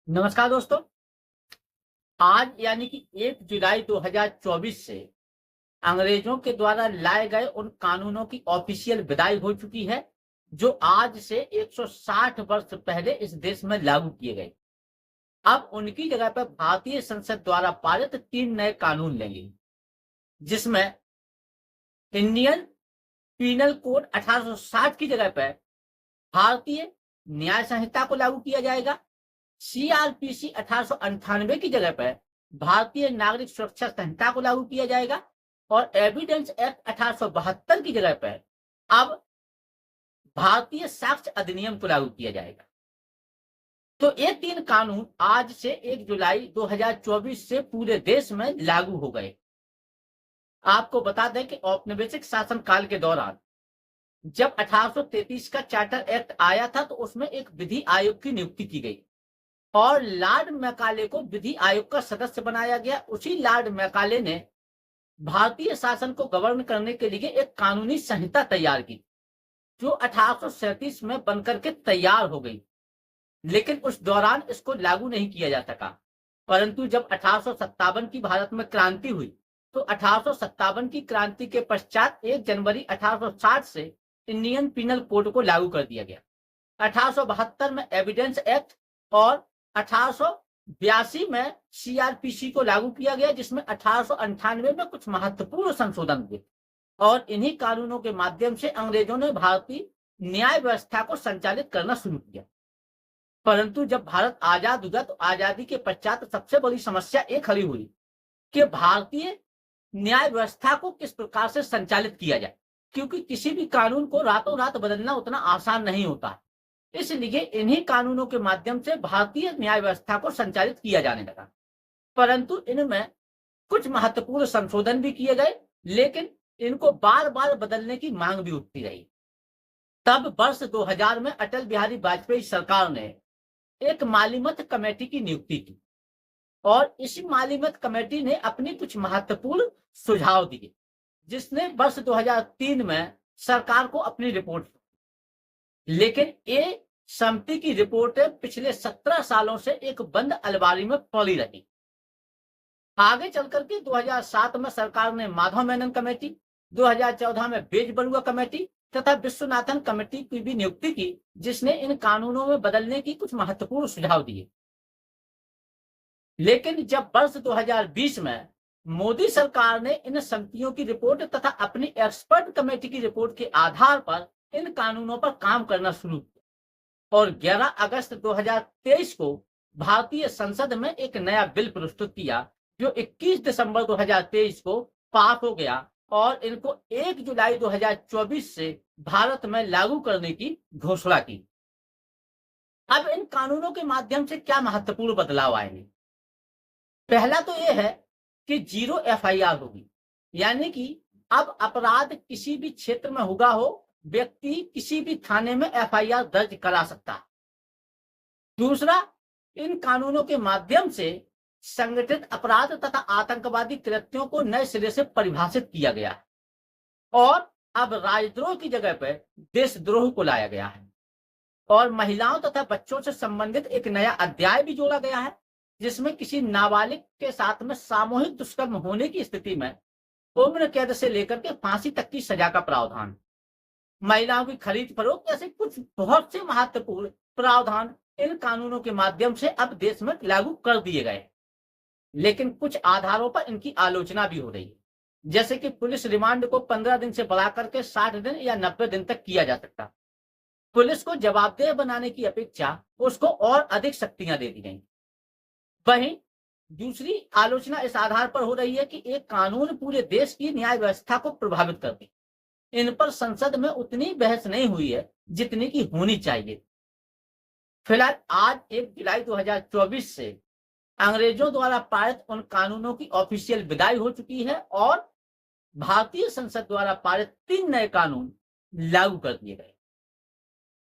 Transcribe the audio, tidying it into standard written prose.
नमस्कार दोस्तों। आज यानी कि 1 जुलाई 2024 से अंग्रेजों के द्वारा लाए गए उन कानूनों की ऑफिशियल विदाई हो चुकी है जो आज से 160 वर्ष पहले इस देश में लागू किए गए। अब उनकी जगह पर भारतीय संसद द्वारा पारित 3 नए कानून लेंगे, जिसमें इंडियन पीनल कोड 1860 की जगह पर भारतीय न्याय संहिता को लागू किया जाएगा। सीआरपीसी 1898 की जगह पर भारतीय नागरिक सुरक्षा संहिता को लागू किया जाएगा और एविडेंस एक्ट 1872 की जगह पर अब भारतीय साक्ष्य अधिनियम को लागू किया जाएगा। तो ये 3 कानून आज से 1 जुलाई 2024 से पूरे देश में लागू हो गए। आपको बता दें कि औपनिवेशिक शासन काल के दौरान जब 1833 का चार्टर एक्ट आया था तो उसमें एक विधि आयोग की नियुक्ति की गई और लॉर्ड मैकाले को विधि आयोग का सदस्य बनाया गया। उसी लॉर्ड मैकाले ने भारतीय शासन को गवर्न करने के लिए एक कानूनी संहिता तैयार की जो 1837 में बनकर के तैयार हो गई, लेकिन उस दौरान इसको लागू नहीं किया जा सका। परंतु जब 1857 की भारत में क्रांति हुई तो 1857 की क्रांति के पश्चात 1 जनवरी 1860 से इंडियन पीनल कोड को लागू कर दिया गया। 1872 में एविडेंस एक्ट और 1882 में सीआरपीसी को लागू किया गया, जिसमें 1898 में कुछ महत्वपूर्ण संशोधन हुए और इन्हीं कानूनों के माध्यम से अंग्रेजों ने भारतीय न्याय व्यवस्था को संचालित करना शुरू किया। परंतु जब भारत आजाद हुआ तो आजादी के पश्चात सबसे बड़ी समस्या ये खड़ी हुई कि भारतीय न्याय व्यवस्था को किस प्रकार से संचालित किया जाए, क्योंकि किसी भी कानून को रातों रात बदलना उतना आसान नहीं होता है। इसलिए इन्हीं कानूनों के माध्यम से भारतीय न्याय व्यवस्था को संचालित किया जाने लगा। परंतु इनमें कुछ महत्वपूर्ण संशोधन भी किए गए, लेकिन इनको बार बार बदलने की मांग भी उठती रही। तब वर्ष 2000 में अटल बिहारी वाजपेयी सरकार ने एक मालिमत कमेटी की नियुक्ति की और इसी मालिमत कमेटी ने अपनी कुछ महत्वपूर्ण सुझाव दिए, जिसने वर्ष 2003 में सरकार को अपनी रिपोर्ट दी। लेकिन ये समिति की रिपोर्टें पिछले 17 सालों से एक बंद अलमारी में पड़ी रही। आगे चलकर के 2007 में सरकार ने माधव मेनन कमेटी, 2014 में बेज बरुआ कमेटी तथा विश्वनाथन कमेटी की भी नियुक्ति की, जिसने इन कानूनों में बदलने की कुछ महत्वपूर्ण सुझाव दिए। लेकिन जब वर्ष 2020 में मोदी सरकार ने इन समितियों की रिपोर्ट तथा अपनी एक्सपर्ट कमेटी की रिपोर्ट के आधार पर इन कानूनों पर काम करना शुरू किया और 11 अगस्त 2023 को भारतीय संसद में एक नया बिल प्रस्तुत किया जो 21 दिसंबर 2023 को पास हो गया और इनको 1 जुलाई 2024 से भारत में लागू करने की घोषणा की। अब इन कानूनों के माध्यम से क्या महत्वपूर्ण बदलाव आएंगे? पहला तो यह है कि 0 एफआईआर होगी, यानी कि अब अपराध किसी भी क्षेत्र में हुआ हो, व्यक्ति किसी भी थाने में एफआईआर दर्ज करा सकता है। दूसरा, इन कानूनों के माध्यम से संगठित अपराध तथा आतंकवादी कृत्यों को नए सिरे से परिभाषित किया गया है और अब राजद्रोह की जगह पर देशद्रोह को लाया गया है और महिलाओं तथा बच्चों से संबंधित एक नया अध्याय भी जोड़ा गया है, जिसमें किसी नाबालिग के साथ में सामूहिक दुष्कर्म होने की स्थिति में उम्र कैद से लेकर के फांसी तक की सजा का प्रावधान, महिलाओं की खरीद फरोख्त, ऐसे कुछ बहुत से महत्वपूर्ण प्रावधान इन कानूनों के माध्यम से अब देश में लागू कर दिए गए। लेकिन कुछ आधारों पर इनकी आलोचना भी हो रही है, जैसे कि पुलिस रिमांड को 15 दिन से बढ़ाकर के 60 दिन या 90 दिन तक किया जा सकता। पुलिस को जवाबदेह बनाने की अपेक्षा उसको और अधिक शक्तियां दे दी गई। वहीं दूसरी आलोचना इस आधार पर हो रही है कि एक कानून पूरे देश की न्याय व्यवस्था को प्रभावित करती। इन पर संसद में उतनी बहस नहीं हुई है जितनी की होनी चाहिए। फिलहाल आज 1 जुलाई 2024 से अंग्रेजों द्वारा पारित उन कानूनों की ऑफिशियल विदाई हो चुकी है और भारतीय संसद द्वारा पारित 3 नए कानून लागू कर दिए गए।